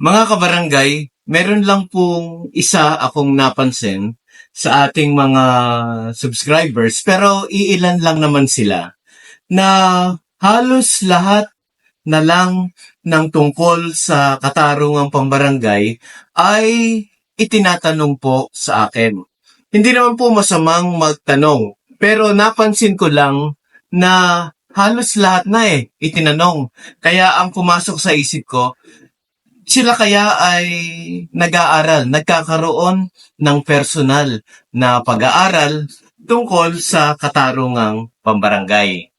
Mga kabarangay, meron lang pong isa akong napansin sa ating mga subscribers pero iilan lang naman sila na halos lahat na lang ng tungkol sa katarungang pambarangay ay itinatanong po sa akin. Hindi naman po masamang magtanong pero napansin ko lang na halos lahat na itinanong. Kaya ang pumasok sa isip ko, sila kaya ay nag-aaral, nagkakaroon ng personal na pag-aaral tungkol sa katarungang pambarangay.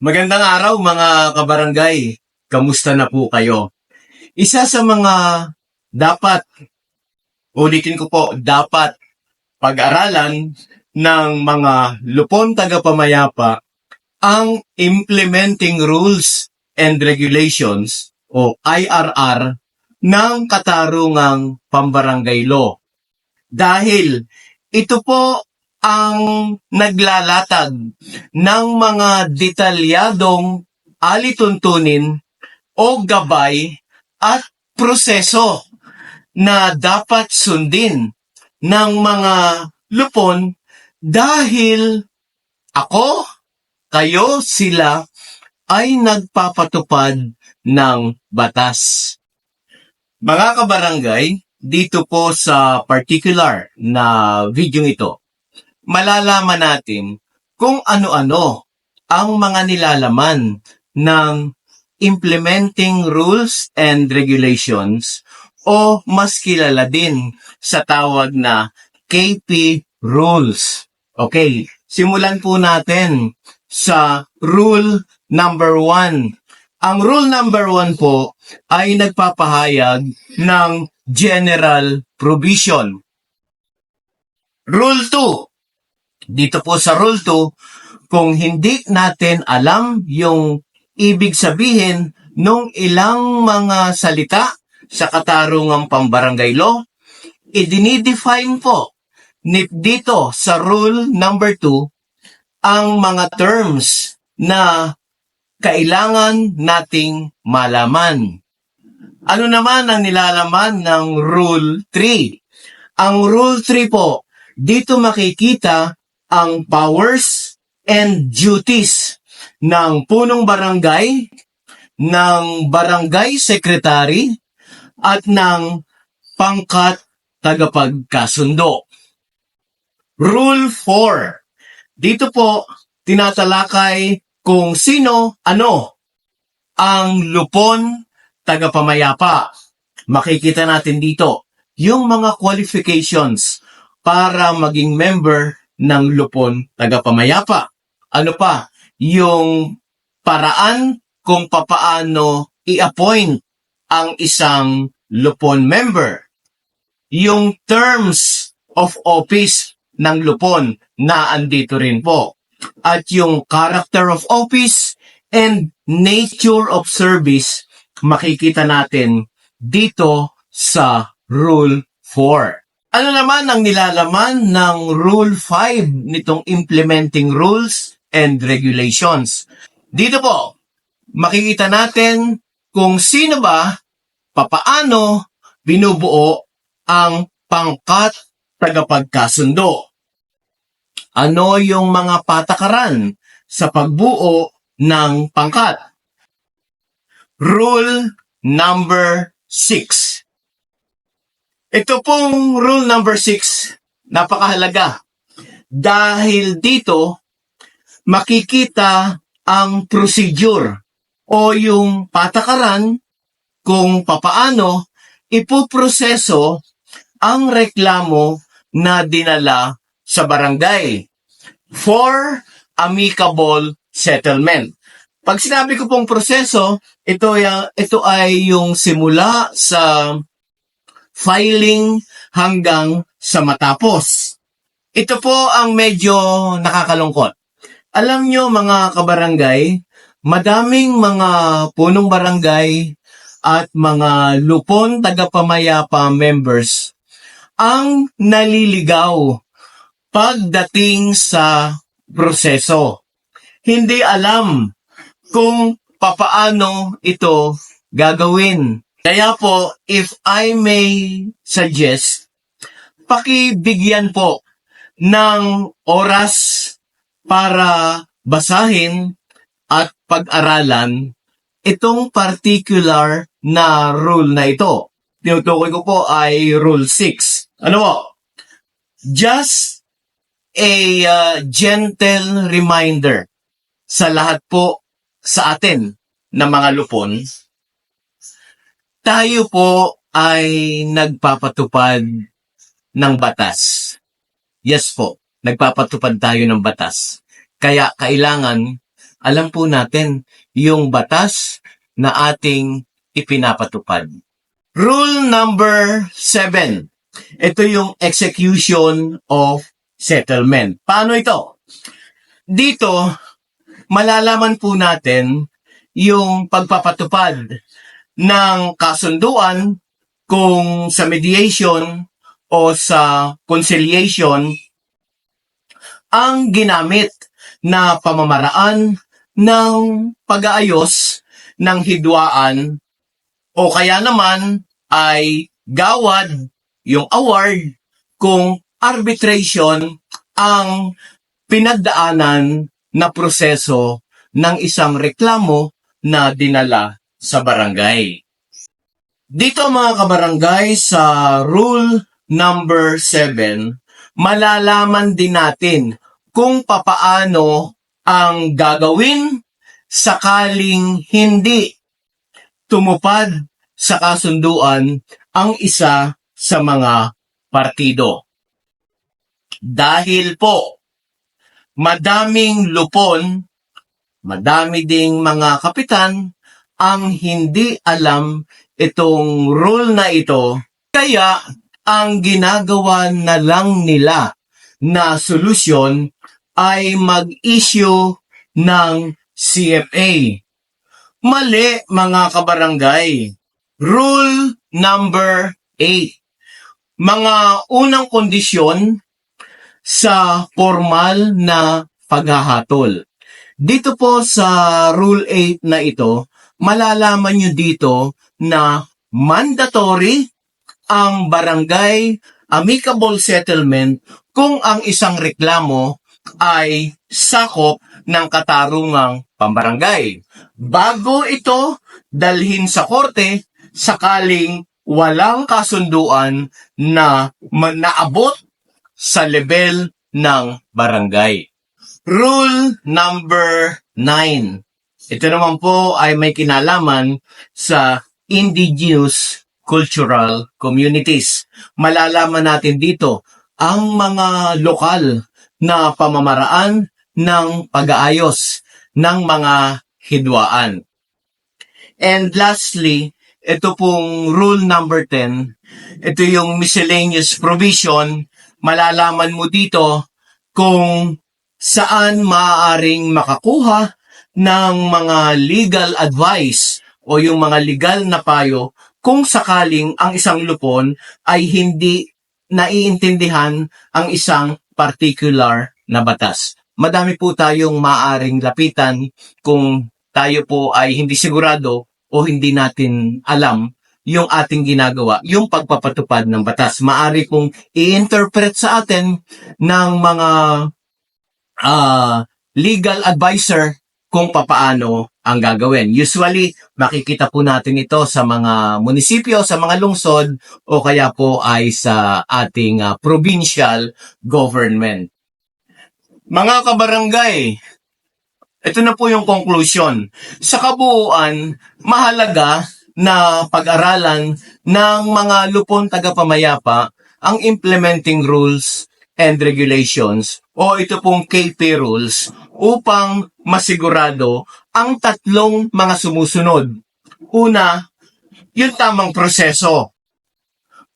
Magandang araw mga kabarangay. Kamusta na po kayo? Isa sa mga dapat, ulitin ko po, dapat pag-aralan ng mga lupon tagapamayapa ang Implementing Rules and Regulations o IRR ng Katarungang Pambarangay Law. Dahil ito po ang naglalatag ng mga detalyadong alituntunin o gabay at proseso na dapat sundin ng mga lupon dahil ako, kayo, sila ay nagpapatupad ng batas. Mga kabarangay, dito po sa particular na video ito, malalaman natin kung ano-ano ang mga nilalaman ng Implementing Rules and Regulations o mas kilala din sa tawag na KP Rules. Okay, simulan po natin sa Rule number 1. Ang Rule number 1 po ay nagpapahayag ng General Provision. Rule 2. Dito po sa Rule 2, kung hindi natin alam yung ibig sabihin nung ilang mga salita sa katarungang pambarangay law, idinidefine po dito sa Rule number 2 ang mga terms na kailangan nating malaman. Ano naman ang nilalaman ng Rule 3? Ang Rule 3 po, dito makikita ang powers and duties ng punong barangay, ng barangay secretary, at ng pangkat tagapagkasundo. Rule 4. Dito po, tinatalakay kung sino, ano, ang lupon tagapamayapa. Makikita natin dito yung mga qualifications para maging member ng lupon tagapamayapa. Ano pa? Yung paraan kung papaano i-appoint ang isang lupon member. Yung terms of office ng lupon na andito rin po. At yung character of office and nature of service makikita natin dito sa Rule 4. Ano naman ang nilalaman ng Rule 5 nitong Implementing Rules and Regulations? Dito po, makikita natin kung sino ba, papaano binubuo ang pangkat tagapagkasundo. Ano yung mga patakaran sa pagbuo ng pangkat? Rule number 6. Ito pong Rule number 6, napakahalaga. Dahil dito, makikita ang procedure o yung patakaran kung papaano ipuproseso ang reklamo na dinala sa barangay for amicable settlement. Pag sinabi ko pong proseso, ito ay yung simula sa filing hanggang sa matapos. Ito po ang medyo nakakalungkot. Alam nyo mga kabarangay, madaming mga punong barangay at mga lupon tagapamayapa members ang naliligaw pagdating sa proseso. Hindi alam kung papaano ito gagawin. Kaya po, if I may suggest, pakibigyan po ng oras para basahin at pag-aralan itong particular na rule na ito. Tinutukoy ko po ay Rule 6. Ano po? Just a gentle reminder sa lahat po sa atin na mga lupon, tayo po ay nagpapatupad ng batas. Yes po, nagpapatupad tayo ng batas. Kaya kailangan alam po natin yung batas na ating ipinapatupad. Rule number 7. Ito yung execution of settlement. Paano ito? Dito, malalaman po natin yung pagpapatupad ng kasunduan kung sa mediation o sa conciliation ang ginamit na pamamaraan ng pag-aayos ng hidwaan o kaya naman ay gawad, yung award, kung arbitration ang pinagdaanan na proseso ng isang reklamo na dinala sa barangay. Dito mga kabarangay, sa rule number 7, malalaman din natin kung papaano ang gagawin sakaling hindi tumupad sa kasunduan ang isa sa mga partido. Dahil po, madaming lupon, madami ding mga kapitan ang hindi alam itong rule na ito, kaya ang ginagawa na lang nila na solusyon ay mag-issue ng CFA. Mali mga kabarangay. Rule number 8. Mga unang kondisyon sa formal na paghahatol. Dito po sa Rule 8 na ito, malalaman nyo dito na mandatory ang barangay amicable settlement kung ang isang reklamo ay sakop ng katarungang pambarangay. Bago ito dalhin sa korte, sakaling walang kasunduan na naabot sa level ng barangay. Rule number 9. Ito naman po ay may kinalaman sa indigenous cultural communities. Malalaman natin dito ang mga lokal na pamamaraan ng pag-aayos ng mga hidwaan. And lastly, ito pong rule number 10, ito yung miscellaneous provision. Malalaman mo dito kung saan maaaring makakuha ng mga legal advice o yung mga legal na payo kung sakaling ang isang lupon ay hindi naiintindihan ang isang particular na batas. Madami po tayong maaaring lapitan kung tayo po ay hindi sigurado o hindi natin alam yung ating ginagawa, yung pagpapatupad ng batas. Maari pong i-interpret sa atin ng mga legal advisor kung papaano ang gagawin. Usually, makikita po natin ito sa mga munisipyo, sa mga lungsod, o kaya po ay sa ating provincial government. Mga kabarangay, ito na po yung conclusion. Sa kabuuan, mahalaga na pag-aralan ng mga lupon tagapamayapa ang implementing rules and regulations o ito pong KP rules upang masigurado ang tatlong mga sumusunod. Una, yung tamang proseso.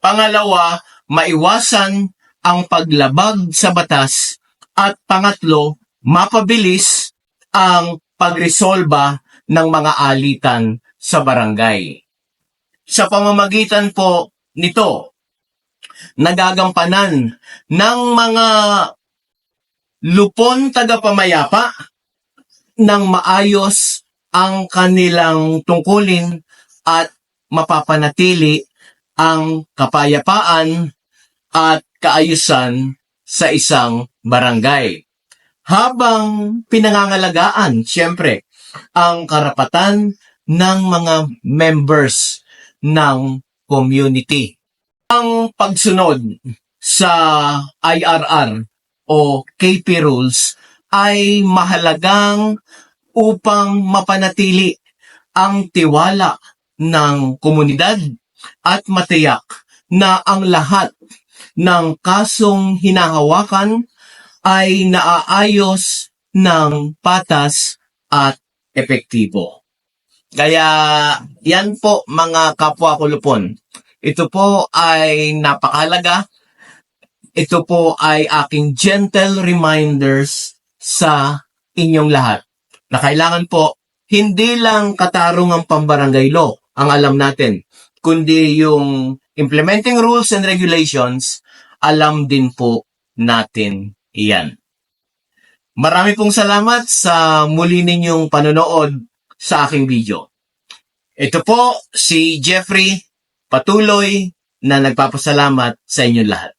Pangalawa, maiwasan ang paglabag sa batas. At pangatlo, mapabilis ang pagresolba ng mga alitan sa barangay. sa pamamagitan po nito, nagagampanan ng mga lupon tagapamayapa ng maayos ang kanilang tungkulin at mapapanatili ang kapayapaan at kaayusan sa isang barangay. Habang pinangangalagaan, siyempre, ang karapatan ng mga members ng community. Ang pagsunod sa IRR o KP rules ay mahalagang upang mapanatili ang tiwala ng komunidad at matiyak na ang lahat ng kasong hinahawakan ay naaayos ng patas at epektibo. Kaya yan po mga kapwa ko lupon. Ito po ay napakahalaga. Ito po ay aking gentle reminders sa inyong lahat na kailangan po hindi lang katarungang pambarangay law ang alam natin, kundi yung implementing rules and regulations, alam din po natin iyan. Marami pong salamat sa muli ninyong panonood sa aking video. Ito po si Jeffrey, patuloy na nagpapasalamat sa inyong lahat.